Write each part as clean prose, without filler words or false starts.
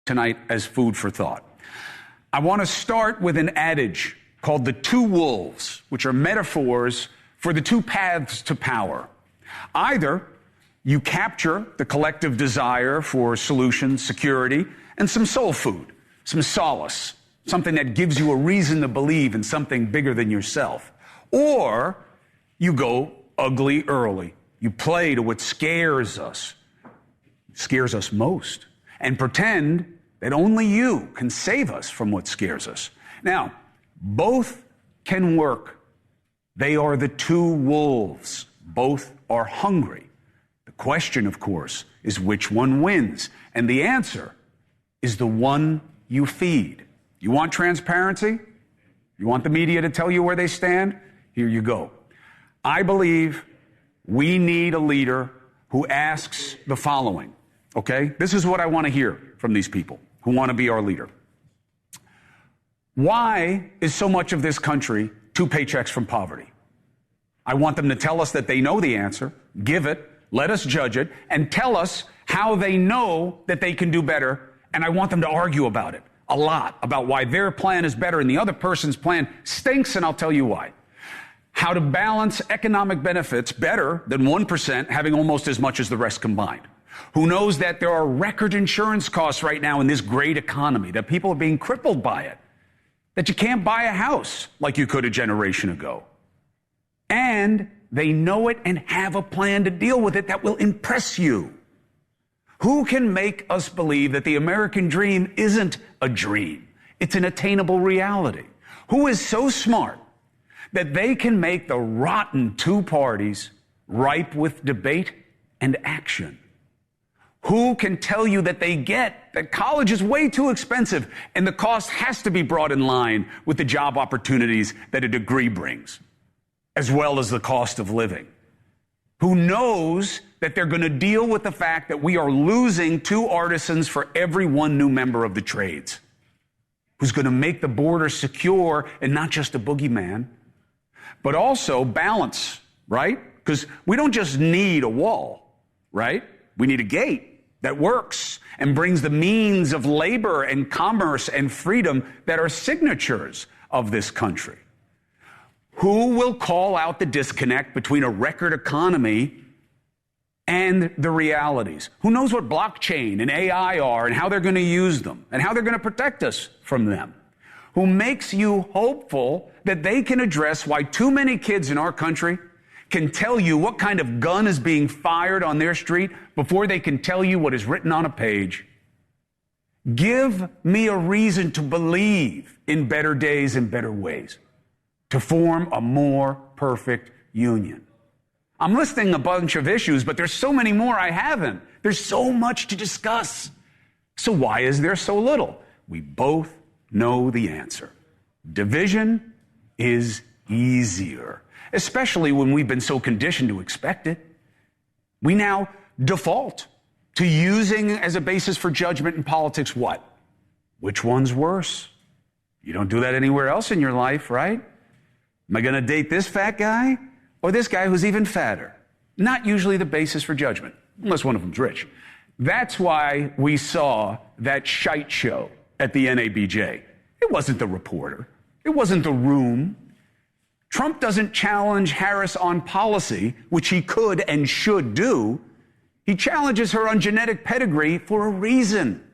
tonight as food for thought. I want to start with an adage called the two wolves, which are metaphors for the two paths to power. Either you capture the collective desire for solutions, security, and some soul food, some solace, something that gives you a reason to believe in something bigger than yourself. Or you go ugly early. You play to what scares us most, and pretend that only you can save us from what scares us. Now, both can work. They are the two wolves. Both are hungry. The question, of course, is which one wins? And the answer is the one you feed. You want transparency? You want the media to tell you where they stand? Here you go. I believe we need a leader who asks the following, okay? This is what I want to hear from these people who want to be our leader. Why is so much of this country 2 paychecks from poverty? I want them to tell us that they know the answer, give it, let us judge it, and tell us how they know that they can do better. And I want them to argue about it a lot, about why their plan is better and the other person's plan stinks, and I'll tell you why. How to balance economic benefits better than 1% having almost as much as the rest combined. Who knows that there are record insurance costs right now in this great economy, that people are being crippled by it, that you can't buy a house like you could a generation ago. And they know it and have a plan to deal with it that will impress you. Who can make us believe that the American dream isn't a dream? It's an attainable reality. Who is so smart that they can make the rotten 2 parties ripe with debate and action? Who can tell you that they get that college is way too expensive and the cost has to be brought in line with the job opportunities that a degree brings, as well as the cost of living? Who knows that they're going to deal with the fact that we are losing 2 artisans for every 1 new member of the trades? Who's going to make the border secure and not just a boogeyman, but also balance, right? Because we don't just need a wall, right? We need a gate that works and brings the means of labor and commerce and freedom that are signatures of this country. Who will call out the disconnect between a record economy and the realities? Who knows what blockchain and AI are and how they're going to use them and how they're going to protect us from them? Who makes you hopeful that they can address why too many kids in our country can tell you what kind of gun is being fired on their street before they can tell you what is written on a page? Give me a reason to believe in better days and better ways, to form a more perfect union. I'm listing a bunch of issues, but there's so many more I haven't. There's so much to discuss. So why is there so little? We both know the answer. Division is easier, especially when we've been so conditioned to expect it. We now default to using as a basis for judgment in politics what? Which one's worse? You don't do that anywhere else in your life, right? Am I going to date this fat guy or this guy who's even fatter? Not usually the basis for judgment, unless one of them's rich. That's why we saw that shite show at the NABJ. It wasn't the reporter. It wasn't the room. Trump doesn't challenge Harris on policy, which he could and should do. He challenges her on genetic pedigree for a reason.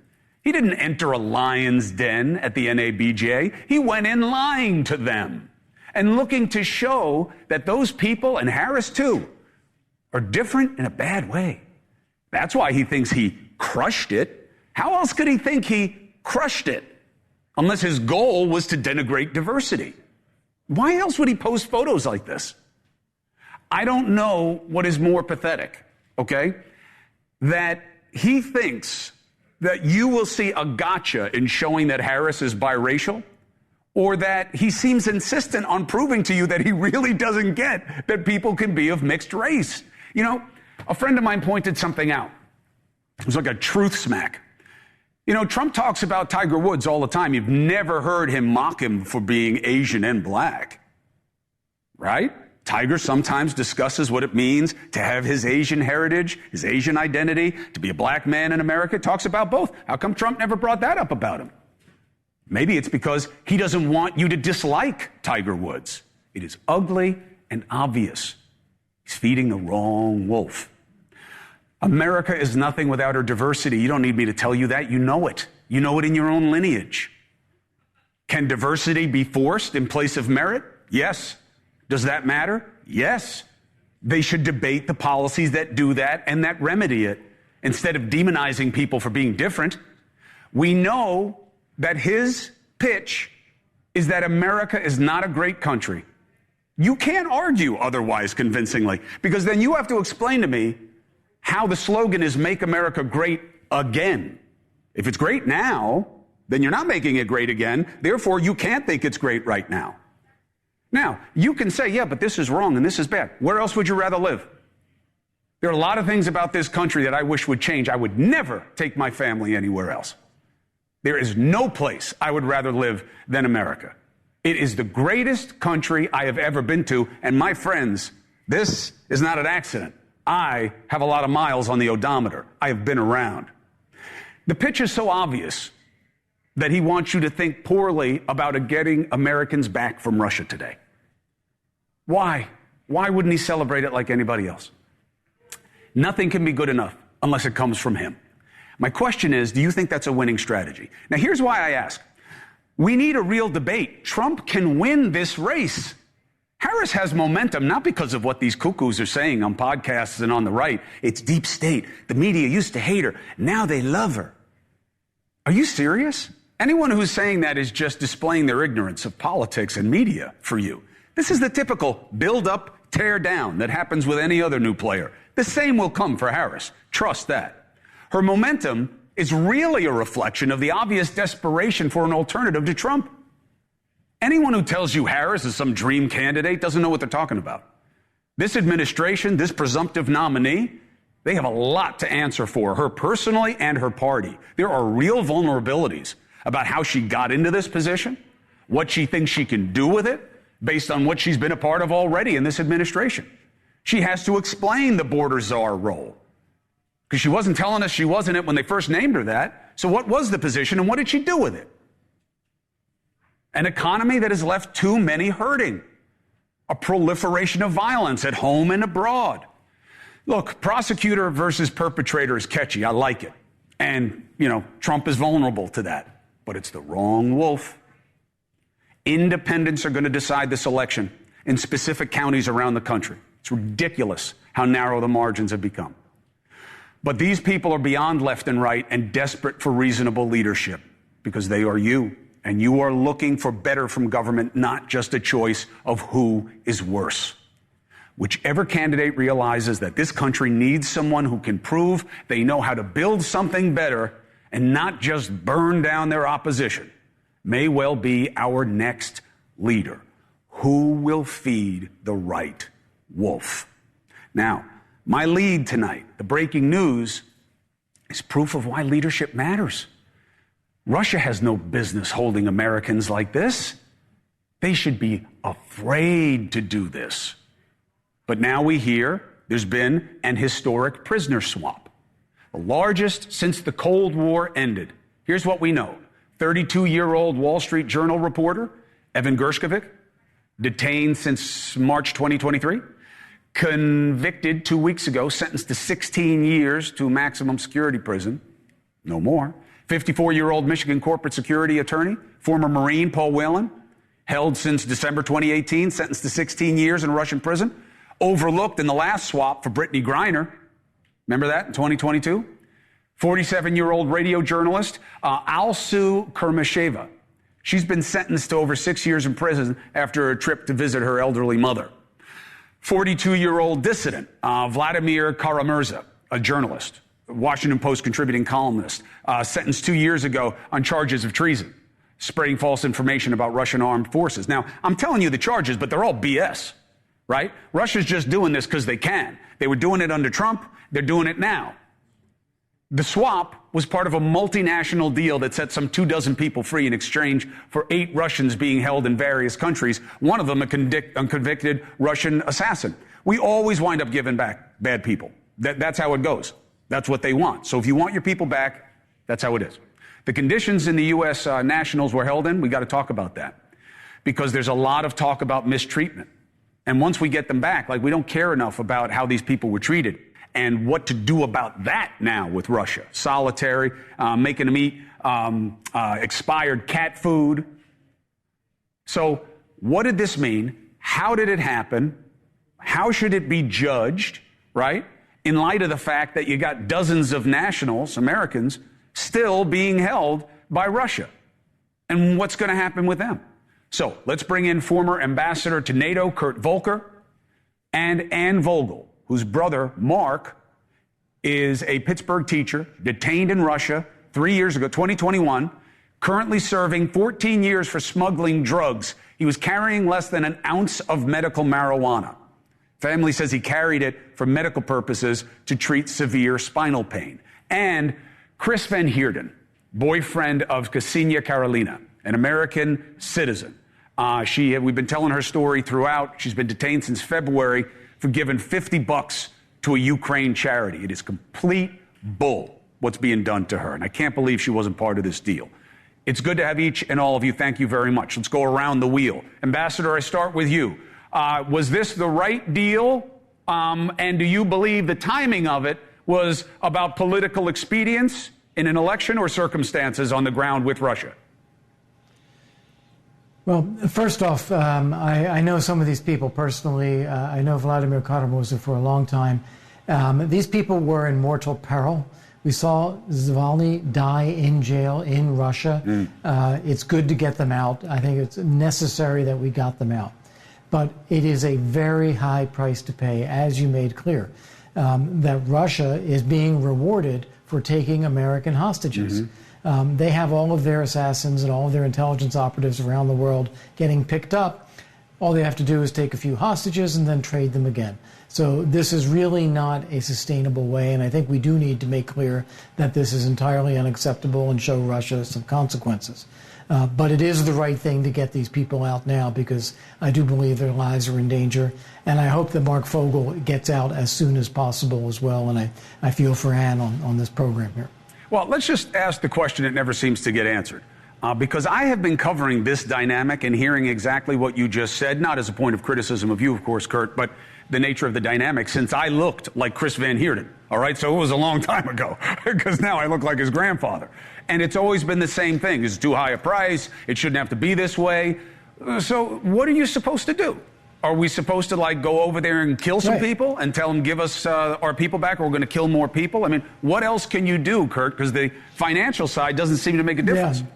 He didn't enter a lion's den at the NABJ. He went in lying to them and looking to show that those people, and Harris too, are different in a bad way. That's why he thinks he crushed it. How else could he think he crushed it? Unless his goal was to denigrate diversity. Why else would he post photos like this? I don't know what is more pathetic, okay? That he thinks that you will see a gotcha in showing that Harris is biracial, or that he seems insistent on proving to you that he really doesn't get that people can be of mixed race. You know, a friend of mine pointed something out. It was like a truth smack. You know, Trump talks about Tiger Woods all the time. You've never heard him mock him for being Asian and black, right? Tiger sometimes discusses what it means to have his Asian heritage, his Asian identity, to be a black man in America. Talks about both. How come Trump never brought that up about him? Maybe it's because he doesn't want you to dislike Tiger Woods. It is ugly and obvious. He's feeding the wrong wolf. America is nothing without her diversity. You don't need me to tell you that. You know it. You know it in your own lineage. Can diversity be forced in place of merit? Yes. Does that matter? Yes. They should debate the policies that do that and that remedy it instead of demonizing people for being different. We know that his pitch is that America is not a great country. You can't argue otherwise convincingly, because then you have to explain to me how the slogan is "Make America Great Again." If it's great now, then you're not making it great again. Therefore, you can't think it's great right now. Now, you can say, yeah, but this is wrong and this is bad. Where else would you rather live? There are a lot of things about this country that I wish would change. I would never take my family anywhere else. There is no place I would rather live than America. It is the greatest country I have ever been to. And my friends, this is not an accident. I have a lot of miles on the odometer. I have been around. The pitch is so obvious that he wants you to think poorly about getting Americans back from Russia today. Why? Why wouldn't he celebrate it like anybody else? Nothing can be good enough unless it comes from him. My question is, do you think that's a winning strategy? Now, here's why I ask. We need a real debate. Trump can win this race. Harris has momentum, not because of what these cuckoos are saying on podcasts and on the right. It's deep state. The media used to hate her. Now they love her. Are you serious? Anyone who's saying that is just displaying their ignorance of politics and media for you. This is the typical build up, tear down that happens with any other new player. The same will come for Harris. Trust that. Her momentum is really a reflection of the obvious desperation for an alternative to Trump. Anyone who tells you Harris is some dream candidate doesn't know what they're talking about. This administration, this presumptive nominee, they have a lot to answer for, her personally and her party. There are real vulnerabilities about how she got into this position, what she thinks she can do with it, based on what she's been a part of already in this administration. She has to explain the border czar role, because she wasn't telling us she wasn't it when they first named her that. So what was the position and what did she do with it? An economy that has left too many hurting. A proliferation of violence at home and abroad. Look, prosecutor versus perpetrator is catchy. I like it. And, Trump is vulnerable to that. But it's the wrong wolf. Independents are going to decide this election in specific counties around the country. It's ridiculous how narrow the margins have become. But these people are beyond left and right and desperate for reasonable leadership because they are you. And you are looking for better from government, not just a choice of who is worse. Whichever candidate realizes that this country needs someone who can prove they know how to build something better and not just burn down their opposition may well be our next leader. Who will feed the right wolf? Now, my lead tonight, the breaking news, is proof of why leadership matters. Russia has no business holding Americans like this. They should be afraid to do this. But now we hear there's been an historic prisoner swap, the largest since the Cold War ended. Here's what we know. 32-year-old Wall Street Journal reporter, Evan Gershkovich, detained since March 2023, convicted 2 weeks ago, sentenced to 16 years to maximum security prison, no more. 54-year-old Michigan corporate security attorney, former Marine Paul Whelan, held since December 2018, sentenced to 16 years in a Russian prison, overlooked in the last swap for Brittany Griner. Remember that in 2022? 47-year-old radio journalist Alsu Kermasheva. She's been sentenced to over 6 years in prison after a trip to visit her elderly mother. 42-year-old dissident Vladimir Kara-Murza, a journalist, Washington Post contributing columnist, sentenced 2 years ago on charges of treason, spreading false information about Russian armed forces. Now, I'm telling you the charges, but they're all BS, right? Russia's just doing this because they can. They were doing it under Trump. They're doing it now. The swap was part of a multinational deal that set some 24 people free in exchange for 8 Russians being held in various countries, one of them a convicted Russian assassin. We always wind up giving back bad people. That's how it goes. That's what they want. So if you want your people back, that's how it is. The conditions in the U.S. nationals were held in, we got to talk about that, because there's a lot of talk about mistreatment. And once we get them back, like, we don't care enough about how these people were treated and what to do about that now with Russia. Solitary, making them eat expired cat food. So what did this mean? How did it happen? How should it be judged, right? In light of the fact that you got dozens of nationals, Americans, still being held by Russia. And what's going to happen with them? So let's bring in former ambassador to NATO, Kurt Volker, and Ann Vogel, whose brother, Mark, is a Pittsburgh teacher detained in Russia 3 years ago, 2021, currently serving 14 years for smuggling drugs. He was carrying less than an ounce of medical marijuana. Family says he carried it for medical purposes to treat severe spinal pain. And Chris Van Heerden, boyfriend of Ksenia Karolina, an American citizen. We've been telling her story throughout. She's been detained since February for giving $50 to a Ukraine charity. It is complete bull what's being done to her. And I can't believe she wasn't part of this deal. It's good to have each and all of you. Thank you very much. Let's go around the wheel. Ambassador, I start with you. Was this the right deal? And do you believe the timing of it was about political expedience in an election or circumstances on the ground with Russia? Well, first off, I know some of these people personally. I know Vladimir Kara-Murza for a long time. These people were in mortal peril. We saw Navalny die in jail in Russia. It's good to get them out. I think it's necessary that we got them out. But it is a very high price to pay, as you made clear, that Russia is being rewarded for taking American hostages. They have all of their assassins and all of their intelligence operatives around the world getting picked up. All they have to do is take a few hostages and then trade them again. So this is really not a sustainable way, and I think we do need to make clear that this is entirely unacceptable and show Russia some consequences. But it is the right thing to get these people out now, because I do believe their lives are in danger. And I hope that Mark Vogel gets out as soon as possible as well. And I feel for Ann on this program here. Well, let's just ask the question that never seems to get answered. Because I have been covering this dynamic and hearing exactly what you just said, not as a point of criticism of you, of course, Kurt, but the nature of the dynamic since I looked like Chris Van Heerden. All right, so it was a long time ago, because now I look like his grandfather. And it's always been the same thing. It's too high a price. It shouldn't have to be this way. So what are you supposed to do? Are we supposed to, like, go over there and kill some people and tell them, give us our people back, or we're going to kill more people? I mean, what else can you do, Kurt? Because the financial side doesn't seem to make a difference. Yeah.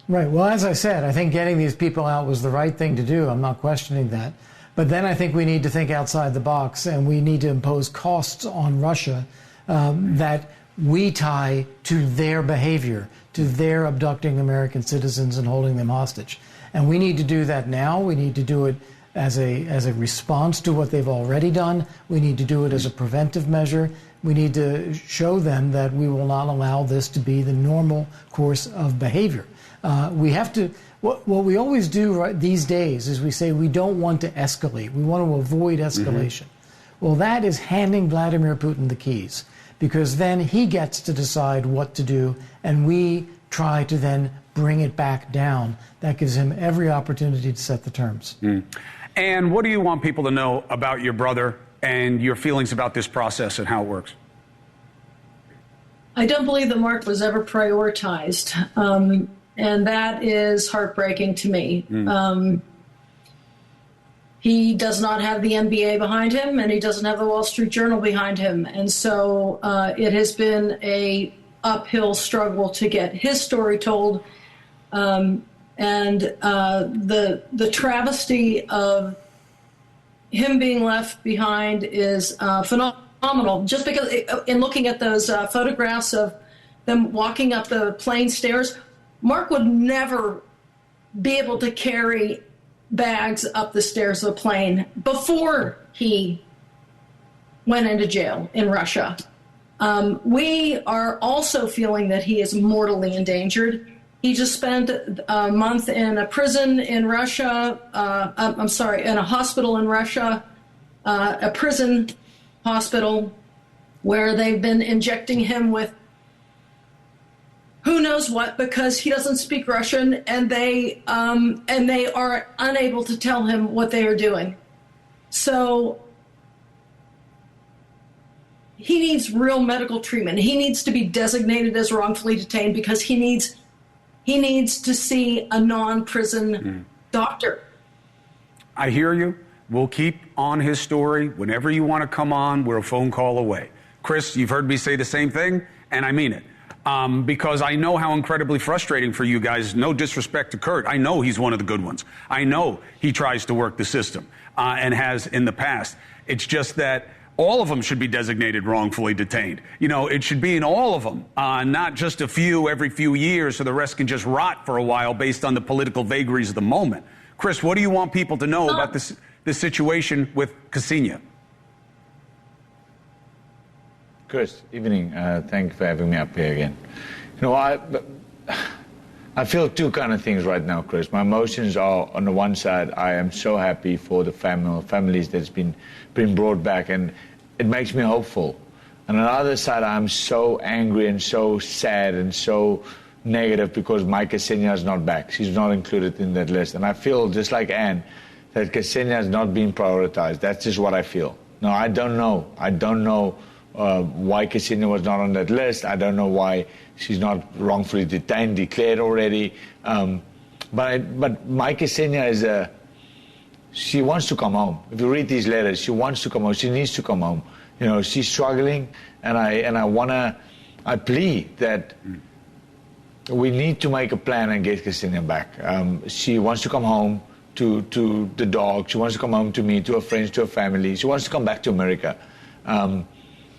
Right. Well, as I said, I think getting these people out was the right thing to do. I'm not questioning that. But then I think we need to think outside the box, and we need to impose costs on Russia that we tie to their behavior, to their abducting American citizens and holding them hostage. And we need to do that now. We need to do it as a response to what they've already done. We need to do it as a preventive measure. We need to show them that we will not allow this to be the normal course of behavior. We have to, what we always do these days is we say we don't want to escalate. We want to avoid escalation. Well, that is handing Vladimir Putin the keys, because then he gets to decide what to do, and we try to then bring it back down. That gives him every opportunity to set the terms. And what do you want people to know about your brother and your feelings about this process and how it works? I don't believe that Mark was ever prioritized, and that is heartbreaking to me. He does not have the NBA behind him, and he doesn't have the Wall Street Journal behind him. And so it has been a uphill struggle to get his story told. And the travesty of him being left behind is phenomenal. Just because in looking at those photographs of them walking up the plane stairs, Mark would never be able to carry bags up the stairs of the plane before he went into jail in Russia. We are also feeling that he is mortally endangered. He just spent a month in a prison in Russia, in a hospital in Russia, a prison hospital where they've been injecting him with who knows what, because he doesn't speak Russian, and they are unable to tell him what they are doing. So he needs real medical treatment. He needs to be designated as wrongfully detained because he needs to see a non-prison doctor. I hear you. We'll keep on his story. Whenever you want to come on, we're a phone call away. Chris, you've heard me say the same thing, and I mean it. Because I know how incredibly frustrating for you guys. No disrespect to Kurt. I know he's one of the good ones. I know he tries to work the system and has in the past. It's just that all of them should be designated wrongfully detained. You know, it should be in all of them, not just a few every few years so the rest can just rot for a while based on the political vagaries of the moment. Chris, what do you want people to know about this situation with Ksenia? Chris, evening. Thank you for having me up here again. You know, I feel two kind of things right now, Chris. My emotions are, on the one side, I am so happy for the families that's been brought back, and it makes me hopeful. And on the other side, I'm so angry and so sad and so negative because my Ksenia is not back. She's not included in that list. And I feel, just like Anne, that Ksenia has not been prioritized. That's just what I feel. No, I don't know. I don't know why Ksenia was not on that list. I don't know why she's not wrongfully detained, declared already. But my Ksenia she wants to come home. If you read these letters, she wants to come home. She needs to come home. You know, she's struggling, and I plead that we need to make a plan and get Ksenia back. She wants to come home to the dog. She wants to come home to me, to her friends, to her family. She wants to come back to America.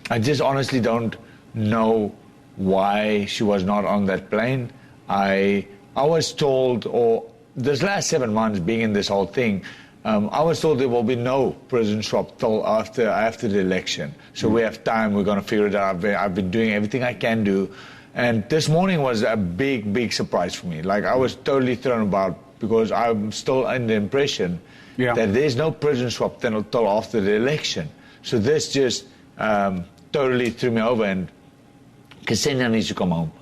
I just honestly don't know why she was not on that plane. I was told, or this last 7 months being in this whole thing, I was told there will be no prison swap till after the election. So we have time. We're going to figure it out. I've been doing everything I can do. And this morning was a big, big surprise for me. Like, I was totally thrown about because I'm still under the impression that there's no prison swap till after the election. So this just totally threw me over, and Ksenia needs to come home.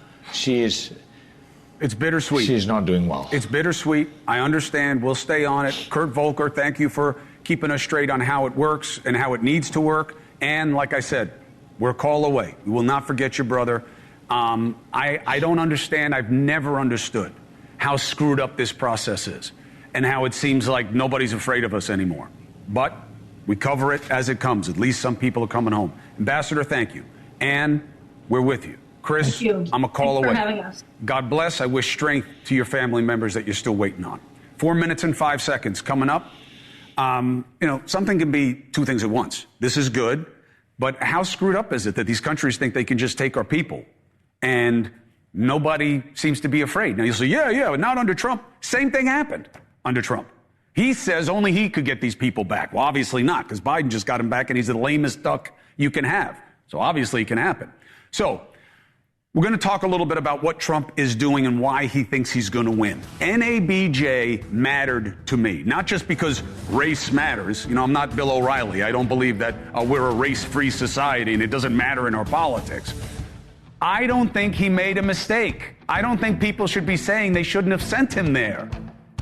It's bittersweet. She's not doing well. It's bittersweet. I understand. We'll stay on it. Kurt Volker, thank you for keeping us straight on how it works and how it needs to work. And like I said, we're a call away. We will not forget your brother. I don't understand. I've never understood how screwed up this process is and how it seems like nobody's afraid of us anymore. But we cover it as it comes. At least some people are coming home. Ambassador, thank you. Ann, we're with you. Chris, I'm a call away. Thanks for having us. God bless. I wish strength to your family members that you're still waiting on. 4 minutes and 5 seconds coming up. You know, something can be two things at once. This is good, but how screwed up is it that these countries think they can just take our people and nobody seems to be afraid? Now you'll say, yeah, not under Trump. Same thing happened under Trump. He says only he could get these people back. Well, obviously not, because Biden just got him back and he's the lamest duck you can have. So obviously it can happen. So we're going to talk a little bit about what Trump is doing and why he thinks he's going to win. NABJ mattered to me, not just because race matters. You know, I'm not Bill O'Reilly. I don't believe that we're a race-free society and it doesn't matter in our politics. I don't think he made a mistake. I don't think people should be saying they shouldn't have sent him there.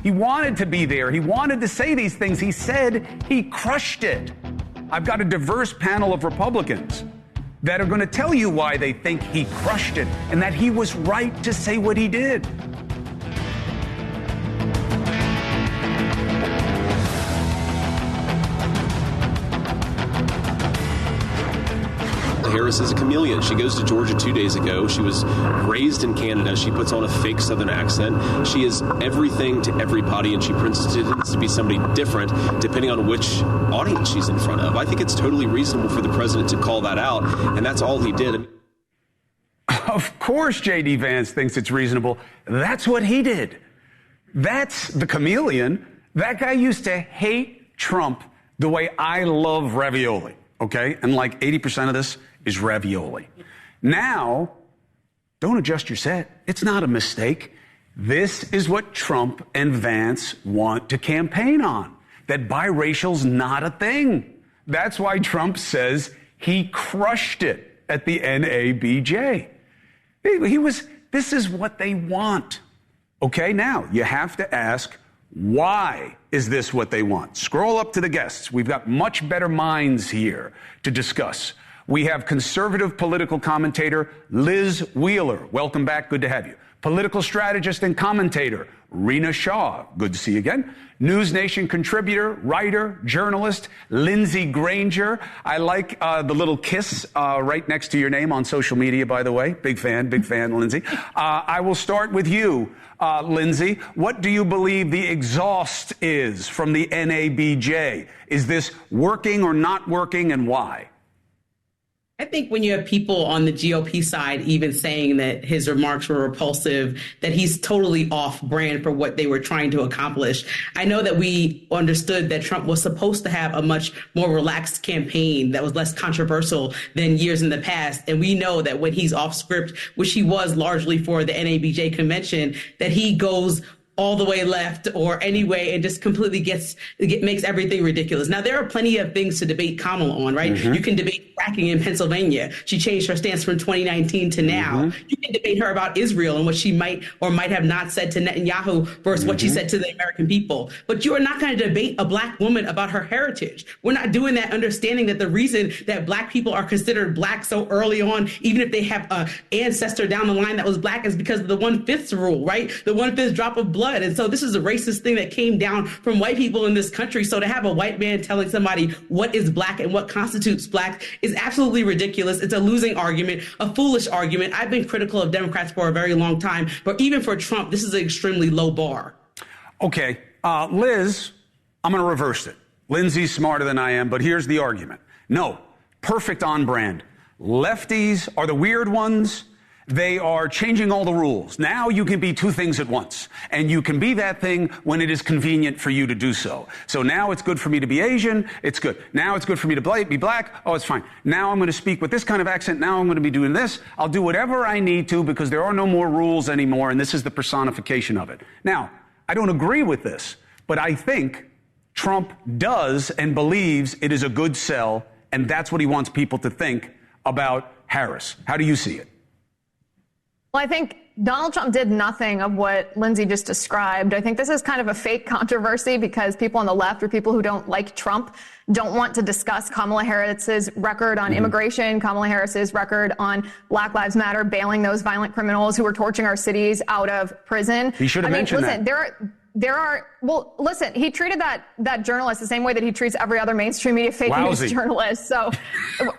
He wanted to be there. He wanted to say these things. He said he crushed it. I've got a diverse panel of Republicans that are going to tell you why they think he crushed it and that he was right to say what he did. Harris is a chameleon. She goes to Georgia 2 days ago. She was raised in Canada. She puts on a fake Southern accent. She is everything to everybody, and she pretends to be somebody different depending on which audience she's in front of. I think it's totally reasonable for the president to call that out, and that's all he did. Of course J.D. Vance thinks it's reasonable. That's what he did. That's the chameleon. That guy used to hate Trump the way I love ravioli, okay? And like 80% of this is ravioli. Now, don't adjust your set. It's not a mistake. This is what Trump and Vance want to campaign on, that biracial's not a thing. That's why Trump says he crushed it at the NABJ. This is what they want. Okay, now you have to ask, why is this what they want? Scroll up to the guests. We've got much better minds here to discuss. We have conservative political commentator Liz Wheeler. Welcome back. Good to have you. Political strategist and commentator Rena Shaw. Good to see you again. NewsNation contributor, writer, journalist Lindsey Granger. I like the little kiss right next to your name on social media, by the way. Big fan, Lindsey. I will start with you, Lindsey. What do you believe the exhaust is from the NABJ? Is this working or not working, and why? I think when you have people on the GOP side even saying that his remarks were repulsive, that he's totally off brand for what they were trying to accomplish. I know that we understood that Trump was supposed to have a much more relaxed campaign that was less controversial than years in the past. And we know that when he's off script, which he was largely for the NABJ convention, that he goes all the way left or anyway and just completely makes everything ridiculous. Now, there are plenty of things to debate Kamala on, right? Mm-hmm. You can debate fracking in Pennsylvania. She changed her stance from 2019 to now. Mm-hmm. You can debate her about Israel and what she might or might have not said to Netanyahu versus what she said to the American people. But you are not going to debate a Black woman about her heritage. We're not doing that, understanding that the reason that Black people are considered Black so early on, even if they have an ancestor down the line that was Black, is because of the 1/5 rule, right? The 1/5 drop of blood. And so this is a racist thing that came down from white people in this country. So to have a white man telling somebody what is Black and what constitutes Black is absolutely ridiculous. It's a losing argument, a foolish argument. I've been critical of Democrats for a very long time, but even for Trump, this is an extremely low bar. Okay, Liz, I'm going to reverse it. Lindsey's smarter than I am, but here's the argument. No, perfect on brand. Lefties are the weird ones. They are changing all the rules. Now you can be two things at once, and you can be that thing when it is convenient for you to do so. So now it's good for me to be Asian. It's good. Now it's good for me to be Black. Oh, it's fine. Now I'm going to speak with this kind of accent. Now I'm going to be doing this. I'll do whatever I need to because there are no more rules anymore, and this is the personification of it. Now, I don't agree with this, but I think Trump does and believes it is a good sell, and that's what he wants people to think about Harris. How do you see it? Well, I think Donald Trump did nothing of what Lindsey just described. I think this is kind of a fake controversy because people on the left or people who don't like Trump don't want to discuss Kamala Harris's record on immigration, Kamala Harris's record on Black Lives Matter, bailing those violent criminals who were torching our cities out of prison. He should have mentioned that. He treated that journalist the same way that he treats every other mainstream media fake news journalist. So,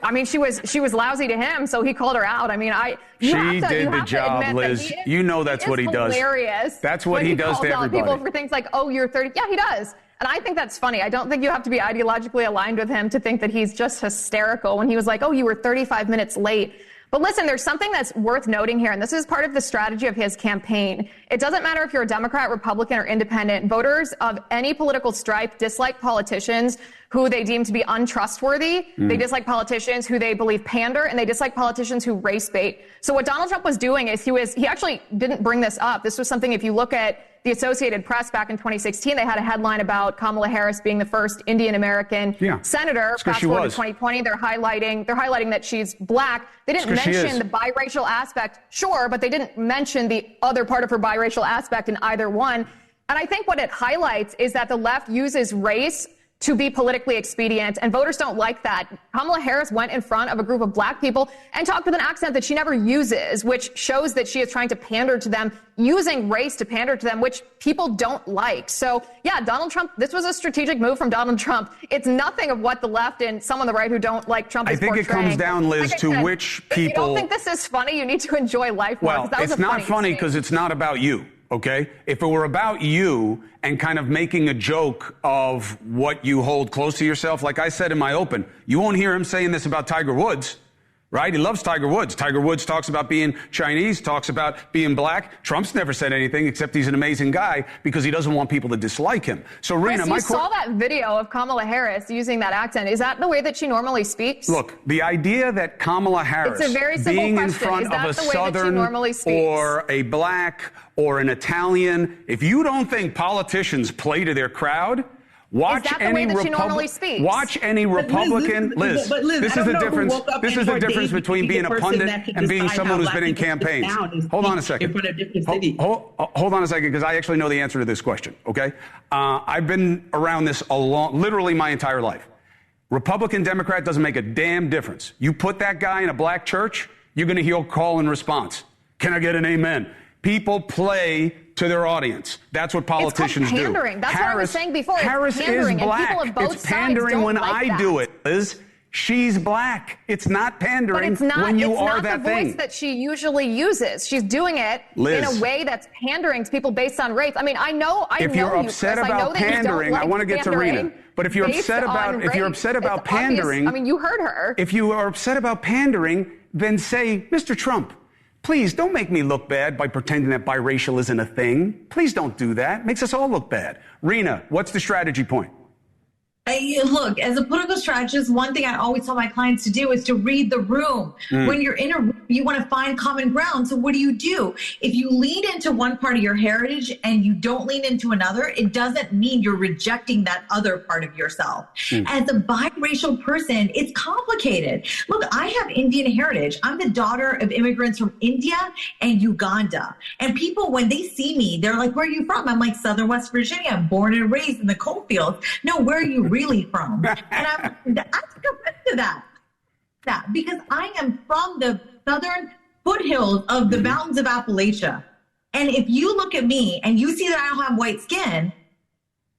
I mean, she was lousy to him, so he called her out. I mean, she did the job, Liz. You know that's what he does. Hilarious. That's what he does to everybody. People for things like, oh, you're 30. Yeah, he does. And I think that's funny. I don't think you have to be ideologically aligned with him to think that he's just hysterical when he was like, oh, you were 35 minutes late. But listen, there's something that's worth noting here, and this is part of the strategy of his campaign. It doesn't matter if you're a Democrat, Republican, or independent. Voters of any political stripe dislike politicians who they deem to be untrustworthy. They dislike politicians who they believe pander, and they dislike politicians who race bait. So what Donald Trump was doing is he actually didn't bring this up. This was something, if you look at the Associated Press back in 2016, they had a headline about Kamala Harris being the first Indian American senator. Fast forward to 2020, they're highlighting that she's Black. They didn't mention the biracial aspect, sure, but they didn't mention the other part of her biracial aspect in either one. And I think what it highlights is that the left uses race to be politically expedient, and voters don't like that. Kamala Harris went in front of a group of Black people and talked with an accent that she never uses, which shows that she is trying to pander to them, using race to pander to them, which people don't like. So, yeah, Donald Trump, this was a strategic move from Donald Trump. It's nothing of what the left and some on the right who don't like Trump is portraying. I think it comes down, Liz, like to which people... If you don't think this is funny, you need to enjoy life more. Well, it's not funny because it's not about you. Okay? If it were about you and kind of making a joke of what you hold close to yourself, like I said in my open, you won't hear him saying this about Tiger Woods, right? He loves Tiger Woods. Tiger Woods talks about being Chinese, talks about being black. Trump's never said anything except he's an amazing guy because he doesn't want people to dislike him. So, Rena, Chris, you saw that video of Kamala Harris using that accent. Is that the way that she normally speaks? Look, the idea that Kamala Harris it's a very simple being question. in front of a Southern or a black or an Italian, if you don't think politicians play to their crowd, watch any Republican. Liz, this is the difference. This is the difference between being a pundit and being someone who's been in campaigns. Hold on a second. Hold on a second, because I actually know the answer to this question. Okay, I've been around this literally my entire life. Republican, Democrat doesn't make a damn difference. You put that guy in a black church, you're going to hear call and response. Can I get an amen? People play to their audience. That's what politicians do. It's called pandering. That's what I was saying before. Harris is black. It's pandering when I do it, Liz. She's black. It's not pandering when you are that thing. It's not the voice that she usually uses. She's doing it in a way that's pandering to people based on race. I mean, I know if you're upset about pandering, I want to get to Rena. But if you're upset about pandering, I mean, you heard her. If you are upset about pandering, then say, Mr. Trump, please don't make me look bad by pretending that biracial isn't a thing. Please don't do that. It makes us all look bad. Rena, what's the strategy point? Look, as a political strategist, one thing I always tell my clients to do is to read the room. When you're in a room, you want to find common ground. So what do? If you lean into one part of your heritage and you don't lean into another, it doesn't mean you're rejecting that other part of yourself. As a biracial person, it's complicated. Look, I have Indian heritage. I'm the daughter of immigrants from India and Uganda. And people, when they see me, they're like, where are you from? I'm like, Southern West Virginia. I'm born and raised in the coal fields. No, where are you really from? And I took offense to that because I am from the southern foothills of the mountains of Appalachia. And if you look at me and you see that I don't have white skin,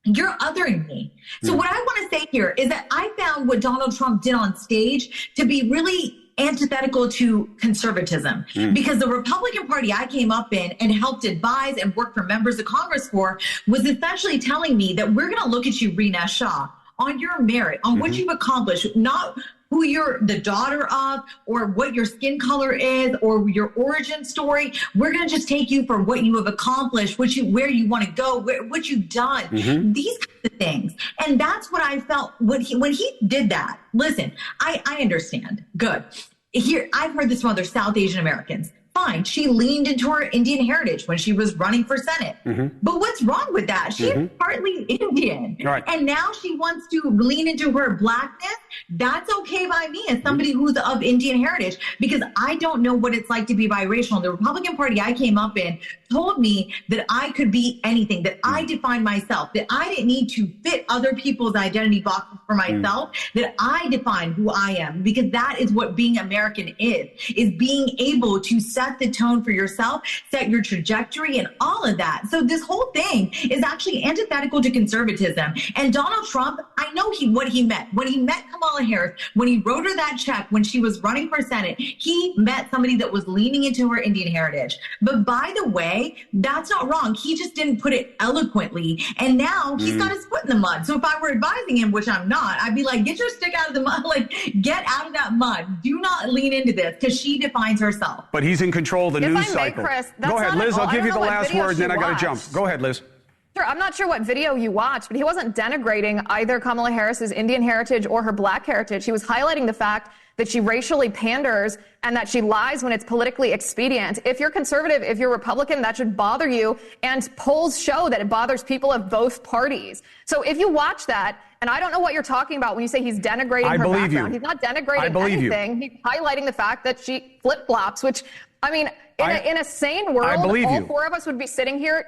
you're othering me. So what I want to say here is that I found what Donald Trump did on stage to be really antithetical to conservatism, because the Republican Party I came up in and helped advise and work for members of Congress for was essentially telling me that we're going to look at you, Rena Shah, on your merit, on what you've accomplished, not who you're the daughter of or what your skin color is or your origin story. We're going to just take you for what you have accomplished, where you want to go, what you've done, these kinds of things. And that's what I felt when he did that. Listen, I understand. Good. Here, I've heard this from other South Asian Americans. Fine. She leaned into her Indian heritage when she was running for Senate. But what's wrong with that? She's partly Indian. Right. And now she wants to lean into her blackness. That's okay by me as somebody who's of Indian heritage, because I don't know what it's like to be biracial. And the Republican Party I came up in told me that I could be anything, that I defined myself, that I didn't need to fit other people's identity boxes for myself, that I define who I am, because that is what being American is being able to set the tone for yourself, set your trajectory and all of that. So this whole thing is actually antithetical to conservatism. And Donald Trump, I know what he met. When he met Kamala Harris, when he wrote her that check, when she was running for Senate, he met somebody that was leaning into her Indian heritage. But by the way, that's not wrong. He just didn't put it eloquently. And now he's got his foot in the mud. So if I were advising him, which I'm not, I'd be like, get your stick out of the mud, like get out of that mud. Do not lean into this, because she defines herself. But he's in control of the news cycle. Chris, go ahead, Liz. I'll give you the last word, and then I got to jump. Go ahead, Liz. Sure, I'm not sure what video you watched, but he wasn't denigrating either Kamala Harris's Indian heritage or her black heritage. He was highlighting the fact that she racially panders and that she lies when it's politically expedient. If you're conservative, if you're Republican, that should bother you. And polls show that it bothers people of both parties. So if you watch that, and I don't know what you're talking about when you say he's denigrating her background. He's not denigrating anything. He's highlighting the fact that she flip-flops, which, I mean, in a sane world, all four of us would be sitting here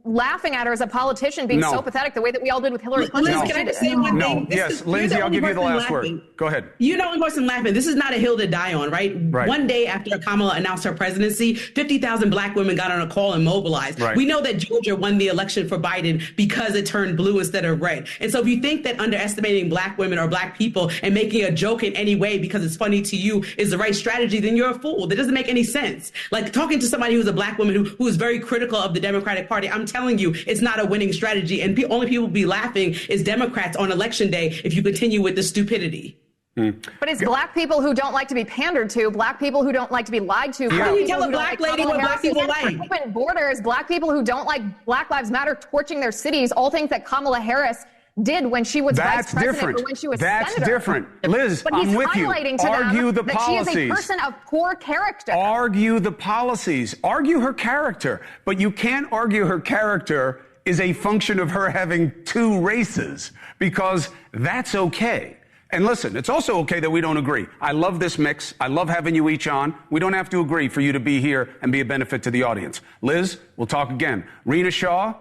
laughing at her as a politician being so pathetic, the way that we all did with Hillary Clinton. Liz, can I just say one thing? Yes, Lindsay, I'll give you the last word. Go ahead. You're the only person laughing. This is not a hill to die on, right? One day after Kamala announced her presidency, 50,000 black women got on a call and mobilized. We know that Georgia won the election for Biden because it turned blue instead of red. And so if you think that underestimating black women or black people and making a joke in any way because it's funny to you is the right strategy, then you're a fool. That doesn't make any sense. Like talking to somebody who's a black woman who is very critical of the Democratic Party, I'm telling you, it's not a winning strategy. And only people be laughing is Democrats on election day if you continue with the stupidity. But it's black people who don't like to be pandered to, black people who don't like to be lied to. How do you tell a black lady what black people like? Open borders, black people who don't like Black Lives Matter torching their cities, all things that Kamala Harris did when she was vice president or when she was That's senator. different. Liz, but he's I'm with you. highlighting to Argue them the that policies. she is a person of poor character. Argue the policies. Argue her character. But you can't argue her character is a function of her having two races, because that's okay. And listen, it's also okay that we don't agree. I love this mix. I love having you each on. We don't have to agree for you to be here and be a benefit to the audience. Liz, we'll talk again. Rena Shaw,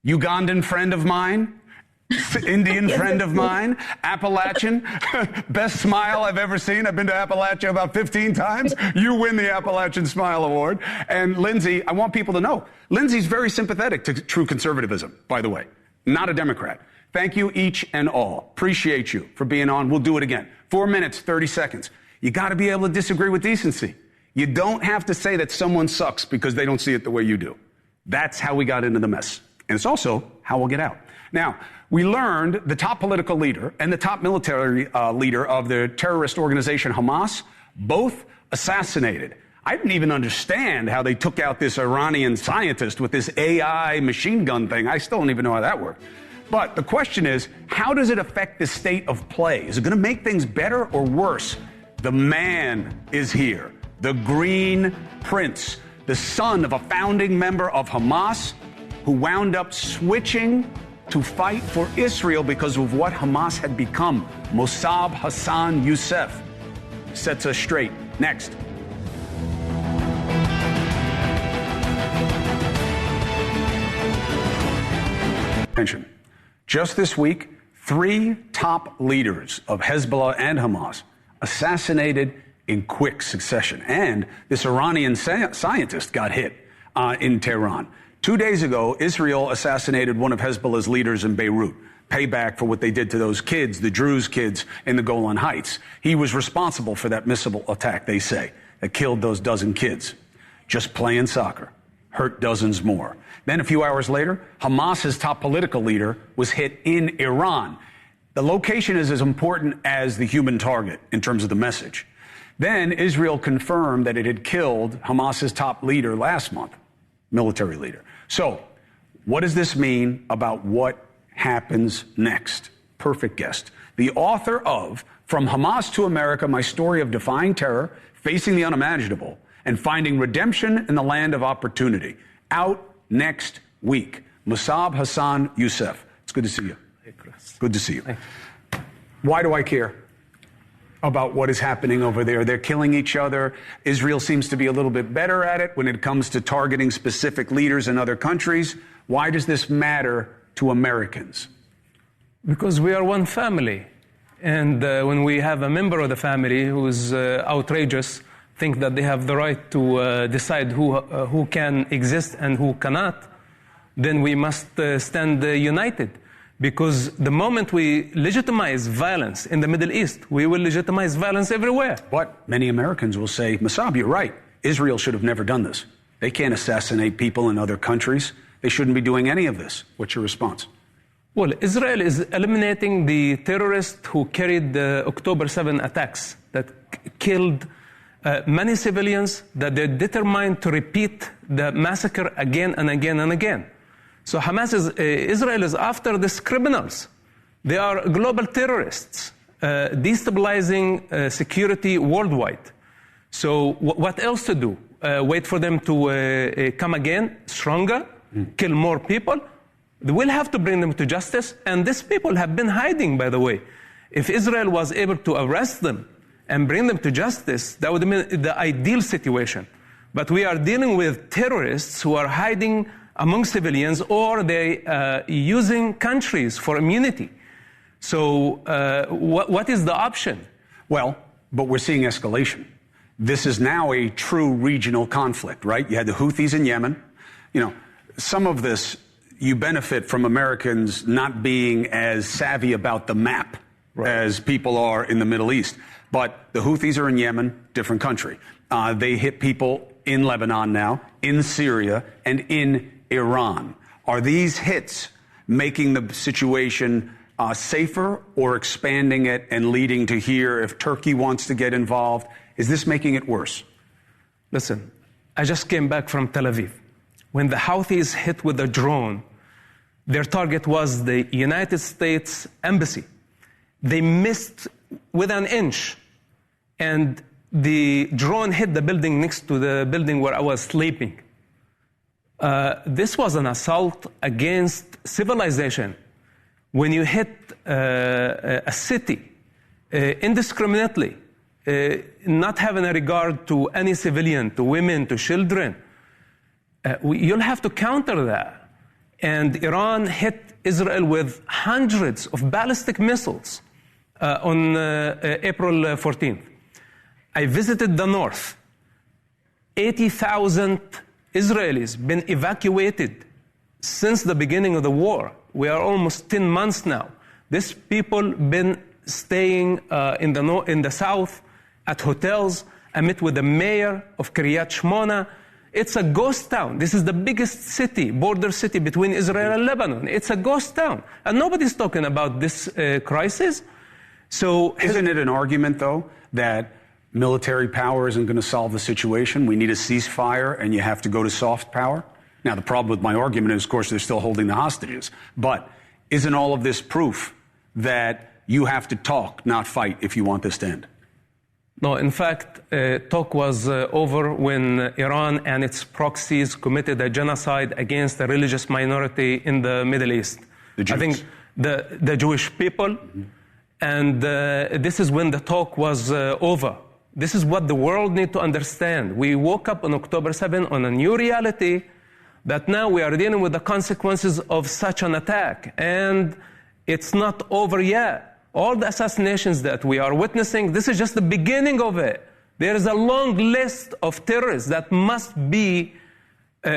Ugandan friend of mine, Indian friend of mine, Appalachian, best smile I've ever seen. I've been to Appalachia about 15 times. You win the Appalachian Smile Award. And Lindsay, I want people to know, Lindsay's very sympathetic to true conservatism, by the way, not a Democrat. Thank you each and all. Appreciate you for being on. We'll do it again. 4 minutes, 30 seconds. You got to be able to disagree with decency. You don't have to say that someone sucks because they don't see it the way you do. That's how we got into the mess. And it's also how we'll get out. Now, we learned the top political leader and the top military leader of the terrorist organization Hamas, both assassinated. I didn't even understand how they took out this Iranian scientist with this AI machine gun thing. I still don't even know how that worked. But the question is, how does it affect the state of play? Is it going to make things better or worse? The man is here, the Green Prince, the son of a founding member of Hamas, who wound up switching to fight for Israel because of what Hamas had become. Mossab Hassan Youssef sets us straight. Next. Attention. Just this week, 3 top leaders of Hezbollah and Hamas assassinated in quick succession. And this Iranian scientist got hit in Tehran. 2 days ago, Israel assassinated one of Hezbollah's leaders in Beirut. Payback for what they did to those kids, the Druze kids in the Golan Heights. He was responsible for that missile attack, they say, that killed those dozen kids. Just playing soccer. Hurt dozens more. Then a few hours later, Hamas's top political leader was hit in Iran. The location is as important as the human target in terms of the message. Then Israel confirmed that it had killed Hamas's top leader last month, military leader. So what does this mean about what happens next? Perfect guest. The author of From Hamas to America, My Story of Defying Terror, Facing the Unimaginable, and Finding Redemption in the Land of Opportunity. Out next week. Mossab Hassan Youssef. It's good to see you. Hey, Chris. Good to see you. Why do I care about what is happening over there? They're killing each other. Israel seems to be a little bit better at it when it comes to targeting specific leaders in other countries. Why does this matter to Americans? Because we are one family. And when we have a member of the family who is outrageous, think that they have the right to decide who can exist and who cannot, then we must stand united. Because the moment we legitimize violence in the Middle East, we will legitimize violence everywhere. But many Americans will say, Mossab, you're right. Israel should have never done this. They can't assassinate people in other countries. They shouldn't be doing any of this. What's your response? Well, Israel is eliminating the terrorists who carried the October 7 attacks that killed many civilians, that they're determined to repeat the massacre again and again and again. So Israel is after these criminals. They are global terrorists, destabilizing security worldwide. So what else to do? Wait for them to come again, stronger, kill more people? We'll have to bring them to justice. And these people have been hiding, by the way. If Israel was able to arrest them and bring them to justice, that would have been the ideal situation. But we are dealing with terrorists who are hiding among civilians, or they using countries for immunity. So what is the option? Well, but we're seeing escalation. This is now a true regional conflict, right? You had the Houthis in Yemen. You know, some of this, you benefit from Americans not being as savvy about the map as people are in the Middle East. But the Houthis are in Yemen, different country. They hit people in Lebanon now, in Syria, and in Iran. Are these hits making the situation safer, or expanding it and leading to here if Turkey wants to get involved? Is this making it worse? Listen, I just came back from Tel Aviv. When the Houthis hit with a drone, their target was the United States Embassy. They missed with an inch, and the drone hit the building next to the building where I was sleeping. This was an assault against civilization. When you hit a city indiscriminately, not having a regard to any civilian, to women, to children, you'll have to counter that. And Iran hit Israel with hundreds of ballistic missiles on April 14th. I visited the north. 80,000 Israelis been evacuated since the beginning of the war. We are almost 10 months now. These people been staying in the south at hotels. I met with the mayor of Kiryat Shmona. It's a ghost town. This is the biggest city, border city between Israel and Lebanon. It's a ghost town. And nobody's talking about this crisis. So isn't it an argument, though, that military power isn't going to solve the situation? We need a ceasefire, and you have to go to soft power? Now, the problem with my argument is, of course, they're still holding the hostages. But isn't all of this proof that you have to talk, not fight, if you want this to end? No, in fact, talk was over when Iran and its proxies committed a genocide against a religious minority in the Middle East. The Jews. I think the Jewish people. Mm-hmm. And this is when the talk was over. This is what the world needs to understand. We woke up on October 7 on a new reality that now we are dealing with the consequences of such an attack. And it's not over yet. All the assassinations that we are witnessing, this is just the beginning of it. There is a long list of terrorists that must be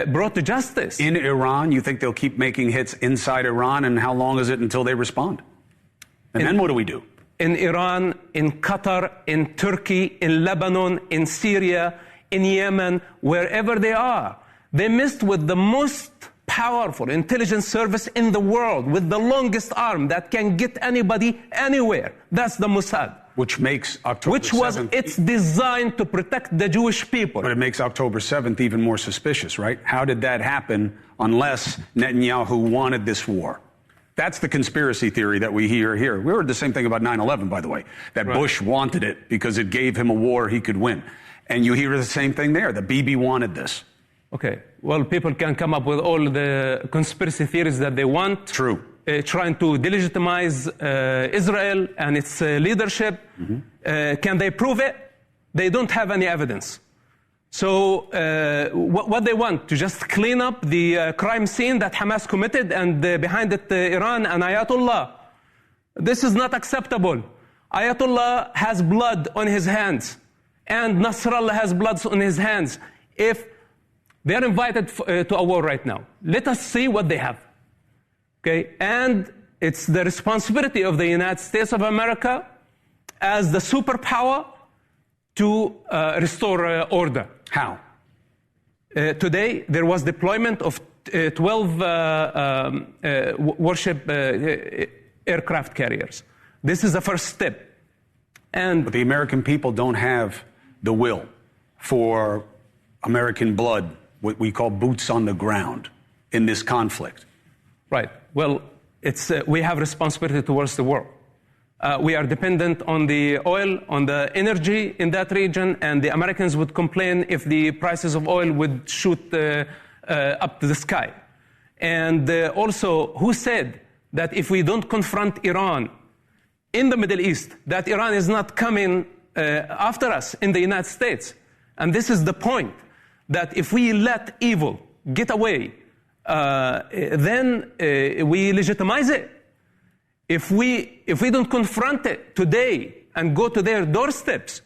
brought to justice. In Iran, you think they'll keep making hits inside Iran, and how long is it until they respond? And then what do we do? In Iran, in Qatar, in Turkey, in Lebanon, in Syria, in Yemen, wherever they are, they missed with the most powerful intelligence service in the world, with the longest arm that can get anybody anywhere. That's the Mossad. Which makes October 7th... It's designed to protect the Jewish people. But it makes October 7th even more suspicious, right? How did that happen unless Netanyahu wanted this war? That's the conspiracy theory that we hear here. We heard the same thing about 9/11, by the way, that right. Bush wanted it because it gave him a war he could win. And you hear the same thing there, that Bibi wanted this. Okay, well, people can come up with all the conspiracy theories that they want. True. Trying to delegitimize Israel and its leadership. Mm-hmm. Can they prove it? They don't have any evidence. So what they want, to just clean up the crime scene that Hamas committed, and behind it Iran and Ayatollah. This is not acceptable. Ayatollah has blood on his hands, and Nasrallah has blood on his hands. If they're invited to a war right now, let us see what they have. Okay? And it's the responsibility of the United States of America as the superpower to restore order. How? Today, there was deployment of 12 warship aircraft carriers. This is the first step. But the American people don't have the will for American blood, what we call boots on the ground, in this conflict. Right. Well, we have responsibility towards the world. We are dependent on the oil, on the energy in that region, and the Americans would complain if the prices of oil would shoot up to the sky. And also, who said that if we don't confront Iran in the Middle East, that Iran is not coming after us in the United States? And this is the point, that if we let evil get away, then we legitimize it. If we don't confront it today and go to their doorsteps,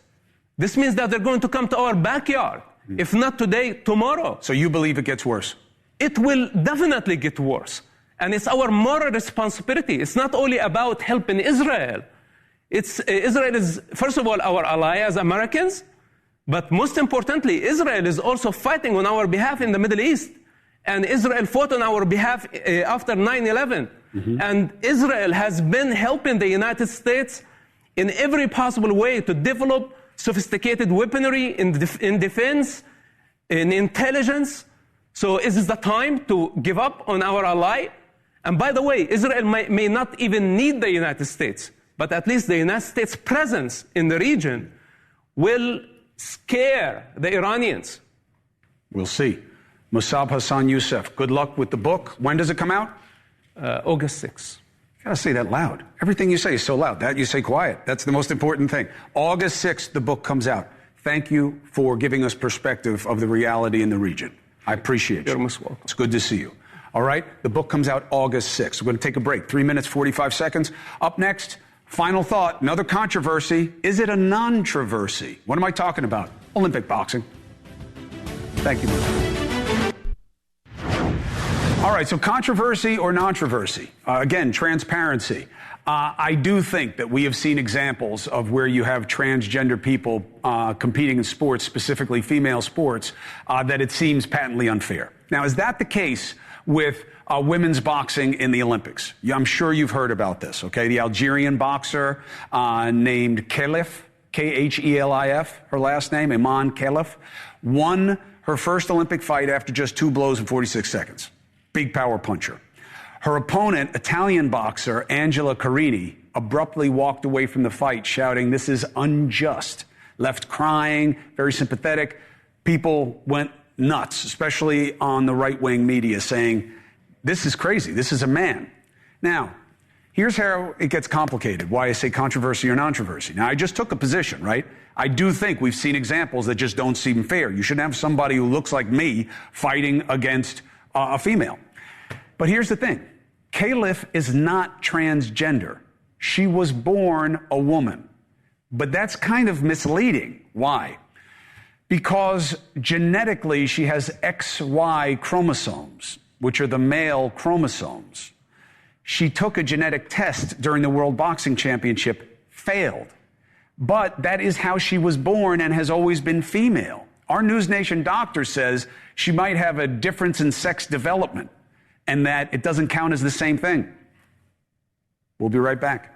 this means that they're going to come to our backyard. Mm-hmm. If not today, tomorrow. So you believe it gets worse? It will definitely get worse. And it's our moral responsibility. It's not only about helping Israel. Israel is, first of all, our ally as Americans. But most importantly, Israel is also fighting on our behalf in the Middle East. And Israel fought on our behalf after 9/11. And Israel has been helping the United States in every possible way to develop sophisticated weaponry in defense, in intelligence. So is this the time to give up on our ally? And by the way, Israel may not even need the United States, but at least the United States' presence in the region will scare the Iranians. We'll see. Musab Hassan Youssef, good luck with the book. When does it come out? August 6th. You gotta say that loud. Everything you say is so loud. That you say quiet. That's the most important thing. August 6th, the book comes out. Thank you for giving us perspective of the reality in the region. I appreciate you. You're most welcome. It's good to see you. All right? The book comes out August 6th. We're going to take a break. 3 minutes, 45 seconds. Up next, final thought, another controversy. Is it a non-troversy? What am I talking about? Olympic boxing. Thank you. All right, so controversy or non-troversy? Again, transparency. I do think that we have seen examples of where you have transgender people competing in sports, specifically female sports, that it seems patently unfair. Now, is that the case with women's boxing in the Olympics? I'm sure you've heard about this, okay? The Algerian boxer named Khelif, Khelif, her last name, Iman Khelif, won her first Olympic fight after just 2 blows in 46 seconds. Big power puncher. Her opponent, Italian boxer Angela Carini, abruptly walked away from the fight, shouting, "This is unjust." Left crying, very sympathetic. People went nuts, especially on the right-wing media, saying, this is crazy. This is a man. Now, here's how it gets complicated, why I say controversy or non-controversy. Now, I just took a position, right? I do think we've seen examples that just don't seem fair. You shouldn't have somebody who looks like me fighting against a female. But here's the thing. Khelif is not transgender. She was born a woman. But that's kind of misleading. Why? Because genetically she has XY chromosomes, which are the male chromosomes. She took a genetic test during the World Boxing Championship, failed. But that is how she was born and has always been female. Our NewsNation doctor says she might have a difference in sex development and that it doesn't count as the same thing. We'll be right back.